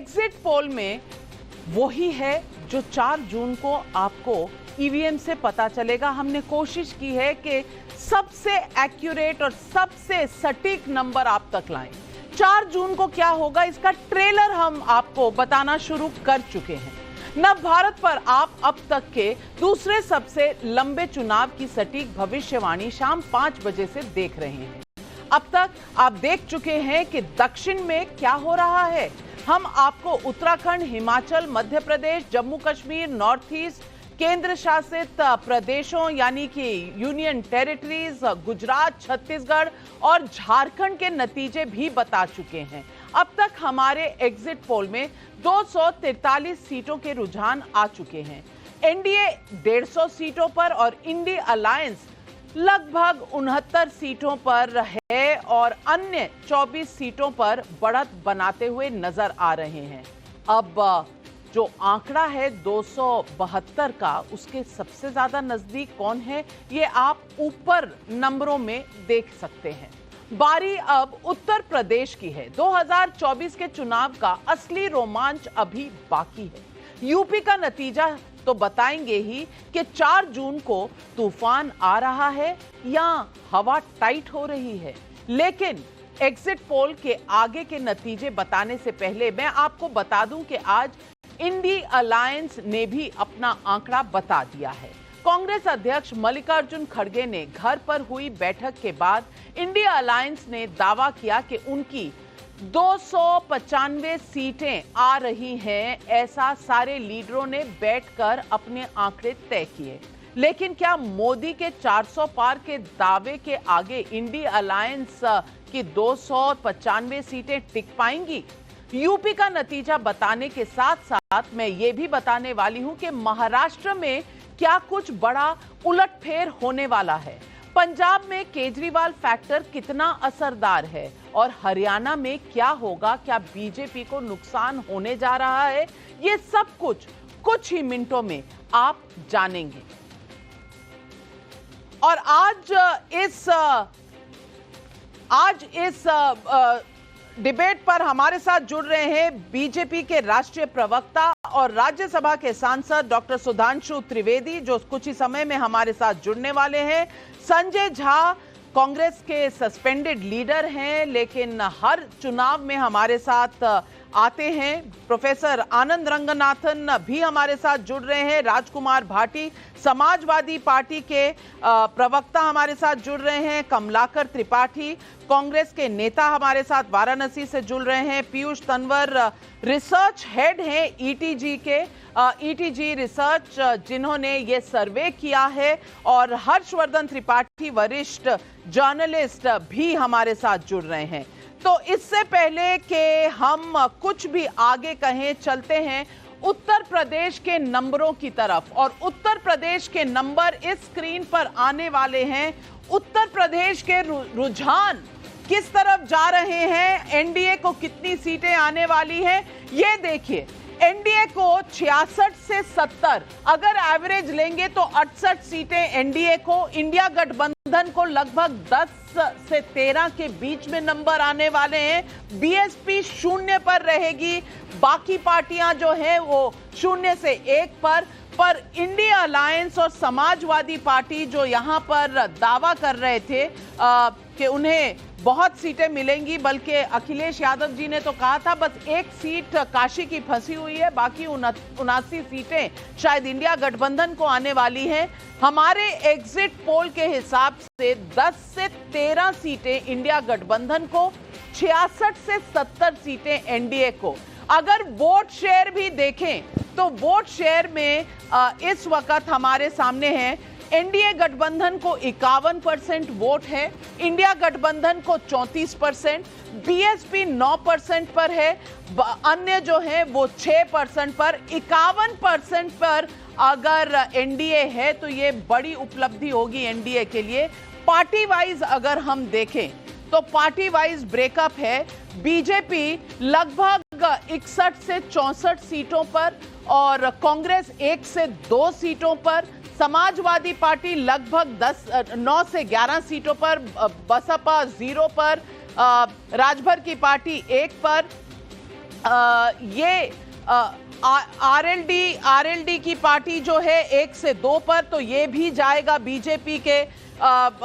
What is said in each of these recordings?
Exit poll में वही है जो 4 जून को आपको ईवीएम से पता चलेगा। हमने कोशिश की है कि सबसे एक्यूरेट और सबसे सटीक नंबर आप तक लाएं। 4 जून को क्या होगा इसका ट्रेलर हम आपको बताना शुरू कर चुके हैं। नव भारत पर आप अब तक के दूसरे सबसे लंबे चुनाव की सटीक भविष्यवाणी शाम 5 बजे से देख रहे हैं। अब तक आप देख चुके हैं कि दक्षिण में क्या हो रहा है। हम आपको उत्तराखंड, हिमाचल, मध्य प्रदेश, जम्मू कश्मीर, नॉर्थ ईस्ट, केंद्र शासित प्रदेशों यानी कि यूनियन टेरिटरीज, गुजरात, छत्तीसगढ़ और झारखंड के नतीजे भी बता चुके हैं। अब तक हमारे एग्जिट पोल में 243 सीटों के रुझान आ चुके हैं। एनडीए 150 सीटों पर और इंडी अलायंस लगभग 69 सीटों पर है और अन्य 24 सीटों पर बढ़त बनाते हुए नजर आ रहे हैं। अब जो आंकड़ा है 272 का, उसके सबसे ज्यादा नजदीक कौन है ये आप ऊपर नंबरों में देख सकते हैं। बारी अब उत्तर प्रदेश की है। 2024 के चुनाव का असली रोमांच अभी बाकी है। यूपी का नतीजा तो बताएंगे ही कि 4 जून को तूफान आ रहा है या हवा टाइट हो रही है। लेकिन एग्जिट पोल के आगे के नतीजे बताने से पहले मैं आपको बता दूं कि आज इंडी अलायंस ने भी अपना आंकड़ा बता दिया है। कांग्रेस अध्यक्ष मल्लिकार्जुन खड़गे ने घर पर हुई बैठक के बाद इंडिया अलायंस ने दावा किया कि उनकी 295 सीटें आ रही हैं। ऐसा सारे लीडरों ने बैठकर अपने आंकड़े तय किए। लेकिन क्या मोदी के 400 पार के दावे के आगे इंडिया अलायंस की 295 सीटें टिक पाएंगी? यूपी का नतीजा बताने के साथ साथ मैं ये भी बताने वाली हूं कि महाराष्ट्र में क्या कुछ बड़ा उलटफेर होने वाला है। पंजाब में केजरीवाल फैक्टर कितना असरदार है और हरियाणा में क्या होगा, क्या बीजेपी को नुकसान होने जा रहा है, ये सब कुछ ही मिनटों में आप जानेंगे। और आज इस डिबेट पर हमारे साथ जुड़ रहे हैं बीजेपी के राष्ट्रीय प्रवक्ता और राज्यसभा के सांसद डॉक्टर सुधांशु त्रिवेदी, जो कुछ ही समय में हमारे साथ जुड़ने वाले हैं। संजय झा कांग्रेस के सस्पेंडेड लीडर हैं, लेकिन हर चुनाव में हमारे साथ आते हैं। प्रोफेसर आनंद रंगनाथन भी हमारे साथ जुड़ रहे हैं। राजकुमार भाटी समाजवादी पार्टी के प्रवक्ता हमारे साथ जुड़ रहे हैं। कमलाकर त्रिपाठी कांग्रेस के नेता हमारे साथ वाराणसी से जुड़ रहे हैं। पीयूष तंवर रिसर्च हेड हैं ईटीजी के, ईटीजी रिसर्च, जिन्होंने ये सर्वे किया है। और हर्षवर्धन त्रिपाठी वरिष्ठ जर्नलिस्ट भी हमारे साथ जुड़ रहे हैं। तो इससे पहले कि हम कुछ भी आगे कहें, चलते हैं उत्तर प्रदेश के नंबरों की तरफ। और उत्तर प्रदेश के नंबर इस स्क्रीन पर आने वाले हैं। उत्तर प्रदेश के रुझान किस तरफ जा रहे हैं, एनडीए को कितनी सीटें आने वाली हैं, ये देखिए। एनडीए को 66 से 70, अगर एवरेज लेंगे तो 68 सीटें एनडीए को। इंडिया गठबंधन को लगभग 10 से 13 के बीच में नंबर आने वाले हैं। बीएसपी 0 पर रहेगी, बाकी पार्टियां जो हैं वो 0 से 1 पर इंडिया अलायंस और समाजवादी पार्टी जो यहां पर दावा कर रहे थे कि उन्हें बहुत सीटें मिलेंगी, बल्कि अखिलेश यादव जी ने तो कहा था बस 1 सीट काशी की फंसी हुई है, बाकी 79 सीटें शायद इंडिया गठबंधन को आने वाली हैं। हमारे एग्जिट पोल के हिसाब से 10 से 13 सीटें इंडिया गठबंधन को, 66 से 70 सीटें एनडीए को। अगर वोट शेयर भी देखें तो वोट शेयर में इस वक्त हमारे सामने है एनडीए गठबंधन को 51% वोट है, इंडिया गठबंधन को 34%, बीएसपी 9% पर है, अन्य जो है वो 6% पर। 51% पर अगर एनडीए है तो ये बड़ी उपलब्धि होगी एनडीए के लिए। पार्टी वाइज अगर हम देखें तो पार्टी वाइज ब्रेकअप है। बीजेपी लगभग 61 से 64 सीटों पर और कांग्रेस 1 से 2 सीटों पर, समाजवादी पार्टी लगभग 9 से 11 सीटों पर, बसपा 0 पर, राजभर की पार्टी 1 पर, ये आरएलडी की पार्टी जो है 1 से 2 पर, तो ये भी जाएगा बीजेपी के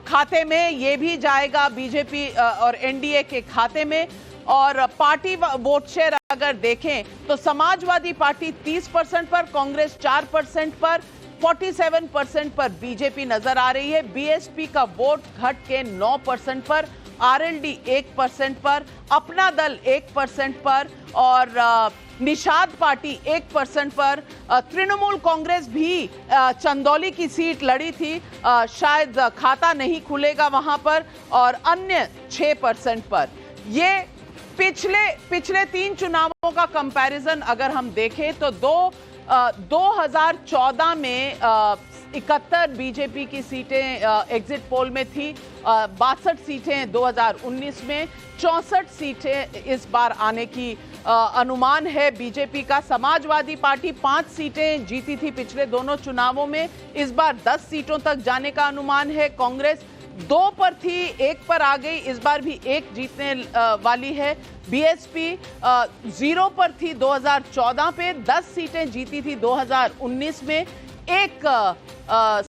खाते में, ये भी जाएगा बीजेपी और एनडीए के खाते में। और पार्टी वोट शेयर अगर देखें तो समाजवादी पार्टी 30% पर, कांग्रेस 4% पर, 47% पर बीजेपी नजर आ रही है। बीएसपी का वोट घट के 9% पर, आरएलडी 1% पर, अपना दल 1% पर और निषाद पार्टी 1% पर। तृणमूल कांग्रेस भी चंदौली की सीट लड़ी थी, शायद खाता नहीं खुलेगा वहां पर, और अन्य 6% पर। ये पिछले 3 चुनावों का कंपैरिजन अगर हम देखें तो 2014 में 71 बीजेपी की सीटें एग्जिट पोल में थी, 62 सीटें 2019 में, 64 सीटें इस बार आने की अनुमान है बीजेपी का। समाजवादी पार्टी 5 सीटें जीती थी पिछले दोनों चुनावों में, इस बार 10 सीटों तक जाने का अनुमान है। कांग्रेस 2 पर थी, 1 पर आ गई, इस बार भी 1 जीतने वाली है। बीएसपी 0 पर थी 2014 पे, 10 सीटें जीती थी 2019 में, 1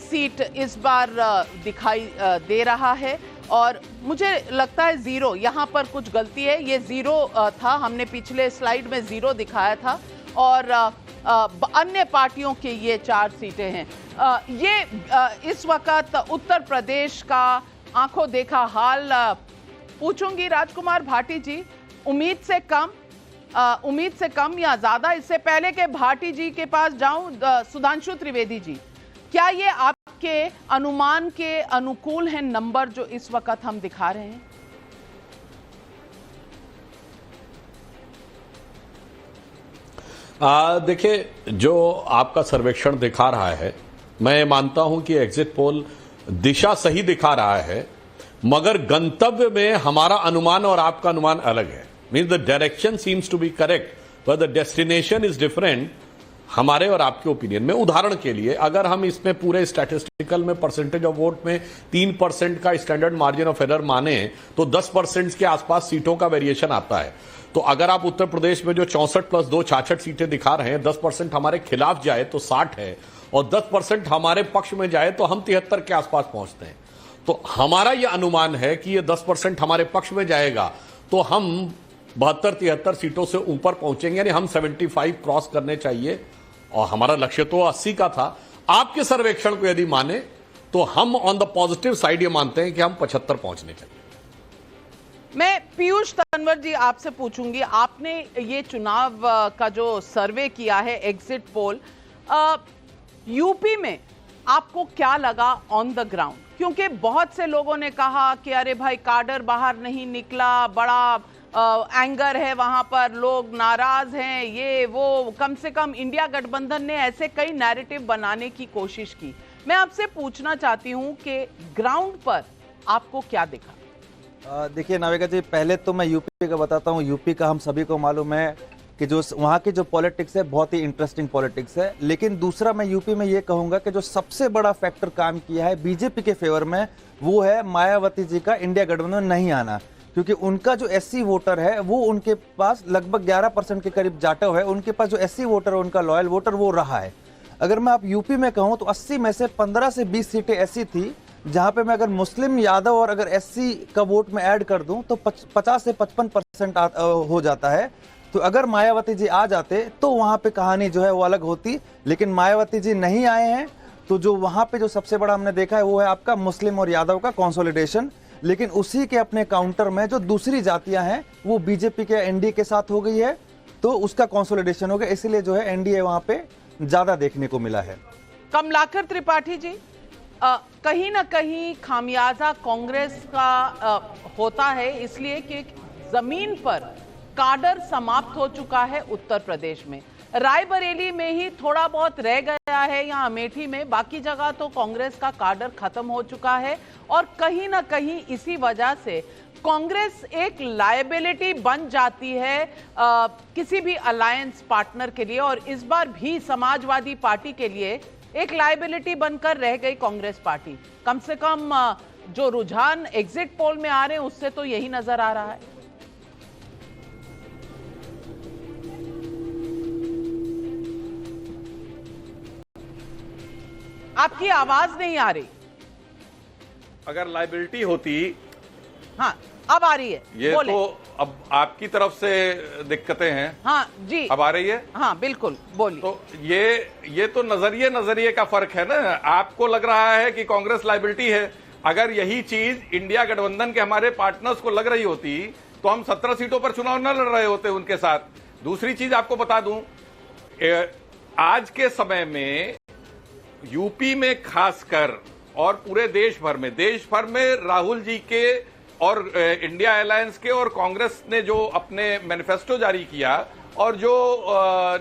सीट इस बार दिखाई दे रहा है। और मुझे लगता है 0 यहाँ पर कुछ गलती है, ये 0 था, हमने पिछले स्लाइड में 0 दिखाया था, और अन्य पार्टियों के ये 4 सीटें हैं। ये इस वक्त उत्तर प्रदेश का आंखों देखा हाल। पूछूंगी राजकुमार भाटी जी, उम्मीद से कम या ज्यादा? इससे पहले के भाटी जी के पास जाऊं, सुधांशु त्रिवेदी जी, क्या ये आपके अनुमान के अनुकूल हैं नंबर जो इस वक्त हम दिखा रहे हैं? देखिए, जो आपका सर्वेक्षण दिखा रहा है, मैं मानता हूं कि एग्जिट पोल दिशा सही दिखा रहा है, मगर गंतव्य में हमारा अनुमान और आपका अनुमान अलग है। Means the direction seems to be correct but the destination is different हमारे और आपके ओपिनियन में। उदाहरण के लिए, अगर हम इसमें पूरे स्टैटिस्टिकल में परसेंटेज ऑफ वोट में 3% का स्टैंडर्ड मार्जिन ऑफ एरर माने तो 10% के आसपास सीटों का वेरिएशन आता है। तो अगर आप उत्तर प्रदेश में जो 64 + 2 66 सीटें दिखा रहे हैं, 10% हमारे खिलाफ जाए तो 60 है, और 10% हमारे पक्ष में जाए तो हम 73 के आसपास पहुंचते हैं। तो हमारा यह अनुमान है कि ये 10% हमारे पक्ष में जाएगा तो हम 72-73 सीटों से ऊपर पहुंचेंगे, यानी हम 75 क्रॉस करने चाहिए, और हमारा लक्ष्य तो 80 का था। आपके सर्वेक्षण को यदि माने तो हम ऑन द पॉजिटिव साइड ये मानते हैं कि हम 75 पहुंचने चाहिए। मैं पीयूष तंवर जी आपसे पूछूंगी, आपने ये चुनाव का जो सर्वे किया है, एग्जिट पोल, यूपी में आपको क्या लगा ऑन द ग्राउंड? क्योंकि बहुत से लोगों ने कहा कि अरे भाई काडर बाहर नहीं निकला, बड़ा एंगर है वहां पर, लोग नाराज हैं, ये वो, कम से कम इंडिया गठबंधन ने ऐसे कई नैरेटिव बनाने की कोशिश की। मैं आपसे पूछना चाहती हूं कि ग्राउंड पर आपको क्या दिखा? देखिए नाविका जी, पहले तो मैं यूपी का बताता हूँ। यूपी का हम सभी को मालूम है कि जो वहाँ की जो पॉलिटिक्स है बहुत ही इंटरेस्टिंग पॉलिटिक्स है। लेकिन दूसरा मैं यूपी में ये कहूँगा कि जो सबसे बड़ा फैक्टर काम किया है बीजेपी के फेवर में, वो है मायावती जी का इंडिया गठबंधन नहीं आना। क्योंकि उनका जो एससी वोटर है वो उनके पास लगभग 11% के करीब जाटव है, उनके पास जो एससी वोटर है, उनका लॉयल वोटर वो रहा है। अगर मैं आप यूपी में कहूँ तो 80 में से 15 से 20 सीटें ऐसी थी जहां पे मैं अगर मुस्लिम, यादव और अगर एससी का वोट में ऐड कर दूं तो 50 से 55% हो जाता है। तो अगर मायावती जी आ जाते तो वहां पे कहानी जो है वो अलग होती। लेकिन मायावती जी नहीं आए हैं, तो जो वहां पे जो सबसे बड़ा हमने देखा है वो है आपका मुस्लिम और यादव का कंसोलिडेशन। लेकिन उसी के अपने काउंटर में जो दूसरी जातियां हैं वो बीजेपी के एनडीए के साथ हो गई है, तो उसका कंसोलिडेशन हो गया, इसलिए जो है एनडीए वहां पे ज्यादा देखने को मिला है। कमलाकर त्रिपाठी जी, कहीं ना कहीं खामियाजा कांग्रेस का होता है, इसलिए कि जमीन पर काडर समाप्त हो चुका है उत्तर प्रदेश में। रायबरेली में ही थोड़ा बहुत रह गया है, या अमेठी में, बाकी जगह तो कांग्रेस का काडर खत्म हो चुका है। और कहीं ना कहीं इसी वजह से कांग्रेस एक लायबिलिटी बन जाती है किसी भी अलायंस पार्टनर के लिए, और इस बार भी समाजवादी पार्टी के लिए एक लायबिलिटी बनकर रह गई कांग्रेस पार्टी। कम से कम जो रुझान एग्जिट पोल में आ रहे हैं उससे तो यही नजर आ रहा है। आपकी आवाज नहीं आ रही। अगर लाइबिलिटी होती, हाँ अब आ रही है, ये बोले। तो अब आपकी तरफ से दिक्कतें हैं। हाँ जी, अब आ रही है। हाँ बिल्कुल, बोलिए। तो ये तो नजरिए का फर्क है ना। आपको लग रहा है कि कांग्रेस लाइबिलिटी है। अगर यही चीज इंडिया गठबंधन के हमारे पार्टनर्स को लग रही होती तो हम 17 सीटों पर चुनाव न लड़ रहे होते उनके साथ। दूसरी चीज आपको बता दूं, आज के समय में यूपी में खासकर और पूरे देश भर में राहुल जी के और इंडिया अलायंस के और कांग्रेस ने जो अपने मैनिफेस्टो जारी किया और जो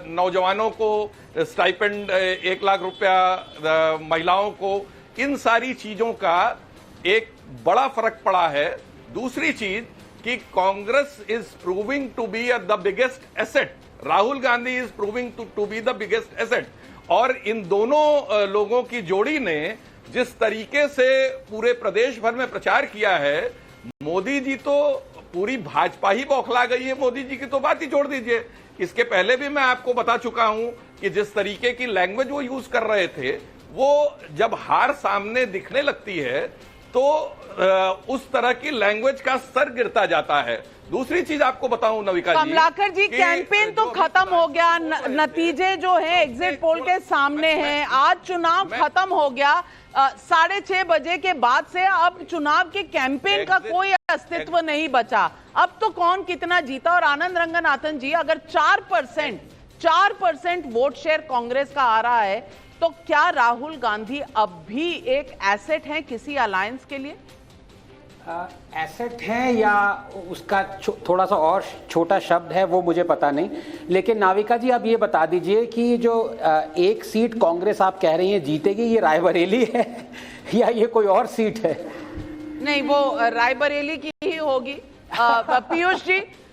नौजवानों को स्टाइपेंड 1 लाख रुपया, महिलाओं को, इन सारी चीजों का एक बड़ा फर्क पड़ा है। दूसरी चीज कि Congress is proving to be the biggest asset, Rahul Gandhi is proving to be the biggest asset. और इन दोनों लोगों की जोड़ी ने जिस तरीके से पूरे प्रदेश भर में प्रचार किया है, मोदी जी तो पूरी भाजपा ही बौखला गई है। मोदी जी की तो बात ही छोड़ दीजिए। इसके पहले भी मैं आपको बता चुका हूं कि जिस तरीके की लैंग्वेज वो यूज कर रहे थे, वो जब हार सामने दिखने लगती है तो उस तरह की लैंग्वेज का स्तर गिरता जाता है। दूसरी चीज आपको बताऊं नविका जी, कमलाकर जी, कैंपेन तो खत्म हो गया, नतीजे जो है एग्जिट पोल के सामने हैं। आज चुनाव खत्म हो गया, 6:30 बजे के बाद से अब चुनाव के कैंपेन का कोई अस्तित्व नहीं बचा। अब तो कौन कितना जीता। और आनंद रंगनाथन जी, अगर 4% वोट शेयर कांग्रेस का आ रहा है तो क्या राहुल गांधी अब भी एक एसेट है किसी अलायंस के लिए? एसेट है या उसका थोड़ा सा और छोटा शब्द है वो मुझे पता नहीं। लेकिन नाविका जी, आप ये बता दीजिए कि जो एक सीट कांग्रेस आप कह रही हैं जीतेगी, ये रायबरेली है या ये कोई और सीट है? नहीं, वो रायबरेली की ही होगी।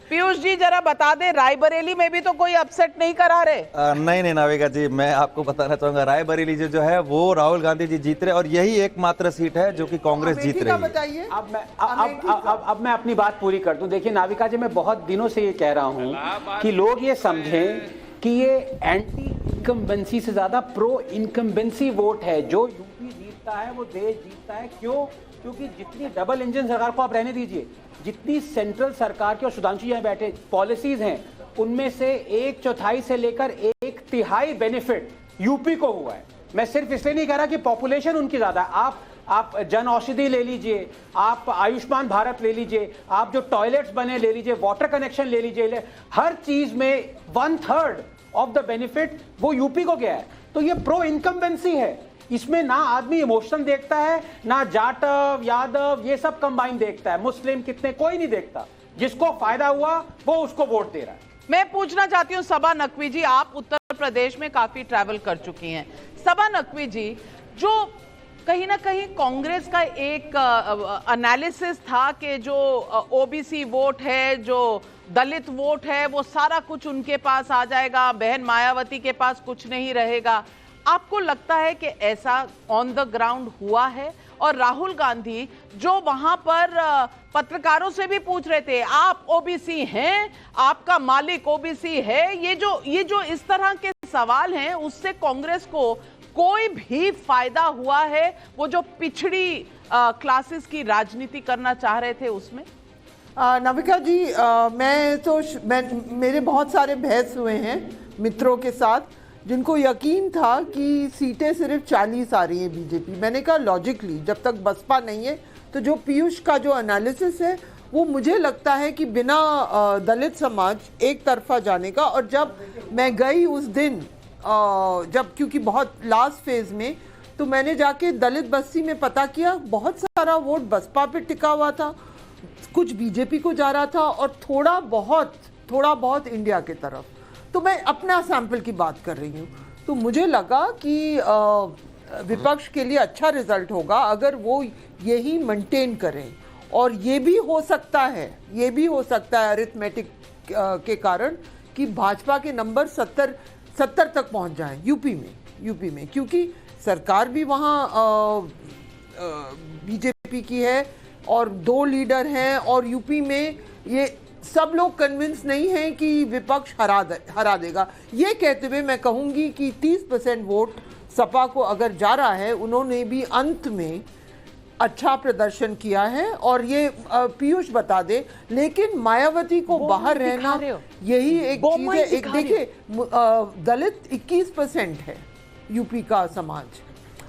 पीयूष जी जरा बता दें, रायबरेली में भी तो कोई अपसेट नहीं करा रहे। नहीं नाविका जी, मैं आपको बताना चाहूंगा, रायबरेली जो है वो राहुल गांधी जी जीत रहे और यही एकमात्र सीट है जो कि कांग्रेस जीत रही है। अब मैं अपनी बात पूरी कर दूं। देखिए नाविका जी, मैं बहुत दिनों से ये कह रहा हूं कि लोग ये समझें कि ये एंटी इनकम्बेंसी से ज्यादा प्रो इनकम्बेंसी वोट है। जो यूपी जीतता है वो देश जीतता है। क्यों? क्योंकि जितनी डबल इंजन सरकार को आप रहने दीजिए, जितनी सेंट्रल सरकार की और सुधांशु यहाँ बैठे पॉलिसीज हैं, उनमें से 1/4 से लेकर 1/3 बेनिफिट यूपी को हुआ है। मैं सिर्फ इसलिए नहीं कह रहा कि पॉपुलेशन उनकी ज्यादा है। आप जन औषधि ले लीजिए, आप आयुष्मान भारत ले लीजिए, आप जो टॉयलेट्स बने ले लीजिए, वाटर कनेक्शन ले लीजिए, हर चीज में 1/3 ऑफ द बेनिफिट वो यूपी को गया है। तो ये प्रो इनकम्बेंसी है। इसमें ना आदमी इमोशन देखता है, ना जाटव यादव ये सब कंबाइन देखता है, मुस्लिम कितने कोई नहीं देखता। जिसको फायदा हुआ वो उसको वोट दे रहा है। मैं पूछना चाहती हूं सबा नकवी जी, आप उत्तर प्रदेश में काफी ट्रैवल कर चुकी हैं। सबा नकवी जी, जो कहीं ना कहीं कांग्रेस का एक एनालिसिस था कि जो ओबीसी वोट है, जो दलित वोट है, वो सारा कुछ उनके पास आ जाएगा, बहन मायावती के पास कुछ नहीं रहेगा। आपको लगता है कि ऐसा ऑन द ग्राउंड हुआ है? और राहुल गांधी जो वहां पर पत्रकारों से भी पूछ रहे थे, आप ओबीसी हैं, आपका मालिक ओबीसी है, ये जो इस तरह के सवाल हैं, उससे कांग्रेस को कोई भी फायदा हुआ है? वो जो पिछड़ी क्लासेस की राजनीति करना चाह रहे थे उसमें? नविका जी, मेरे बहुत सारे बहस हुए हैं मित्रों के साथ जिनको यकीन था कि सीटें सिर्फ 40 आ रही हैं बीजेपी। मैंने कहा लॉजिकली जब तक बसपा नहीं है तो जो पीयूष का जो एनालिसिस है वो मुझे लगता है कि बिना दलित समाज एक तरफा जाने का। और जब मैं गई उस दिन, जब क्योंकि बहुत लास्ट फेज में, तो मैंने जाके दलित बस्ती में पता किया, बहुत सारा वोट बसपा पे टिका हुआ था, कुछ बीजेपी को जा रहा था और थोड़ा बहुत इंडिया की तरफ। तो मैं अपना सैंपल की बात कर रही हूँ। तो मुझे लगा कि विपक्ष के लिए अच्छा रिजल्ट होगा अगर वो यही मेंटेन करें। और ये भी हो सकता है अरिथमेटिक के कारण कि भाजपा के नंबर 70 तक पहुंच जाएं यूपी में, क्योंकि सरकार भी वहाँ बीजेपी की है और 2 लीडर हैं और यूपी में ये सब लोग कन्विंस नहीं हैं कि विपक्ष हरा देगा। ये कहते हुए मैं कहूंगी कि 30% वोट सपा को अगर जा रहा है, उन्होंने भी अंत में अच्छा प्रदर्शन किया है। और ये पीयूष बता दे, लेकिन मायावती को बाहर रहना यही एक चीज है। एक देखिए, दलित 21% है यूपी का समाज,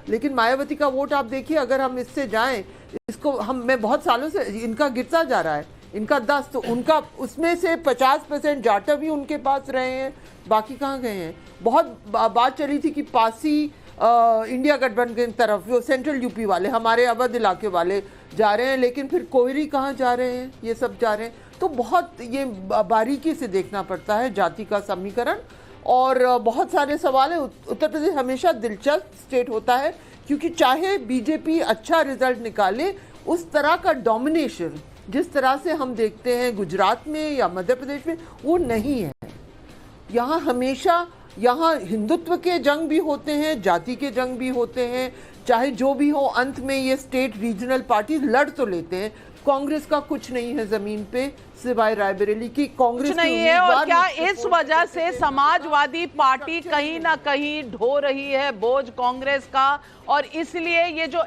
लेकिन मायावती का वोट आप देखिए, अगर हम इससे जाएं, इसको मैं बहुत सालों से इनका गिरता जा रहा है, इनका 10, तो उनका उसमें से 50% जाटव भी उनके पास रहे हैं, बाकी कहाँ गए हैं। बहुत बात चली थी कि पासी इंडिया गठबंधन की तरफ, वो सेंट्रल यूपी वाले, हमारे अवध इलाके वाले जा रहे हैं, लेकिन फिर कोहरी कहाँ जा रहे हैं, ये सब जा रहे हैं। तो बहुत ये बारीकी से देखना पड़ता है जाति का समीकरण, और बहुत सारे सवाल हैं। उत्तर प्रदेश हमेशा दिलचस्प स्टेट होता है, क्योंकि चाहे बीजेपी अच्छा रिजल्ट निकाले, उस तरह का डोमिनेशन जिस तरह से हम देखते हैं गुजरात में या मध्य प्रदेश में, वो नहीं है। यहाँ हमेशा हिंदुत्व के जंग भी होते हैं, जाति के जंग भी होते हैं, चाहे जो भी हो, अंत में ये स्टेट रीजनल पार्टी लड़ तो लेते हैं। कांग्रेस का कुछ नहीं है जमीन पे, सिवाय रायबरेली की। कांग्रेस नहीं है। और क्या इस वजह से समाजवादी पार्टी कहीं ना कहीं ढो रही है बोझ कांग्रेस का, और इसलिए ये जो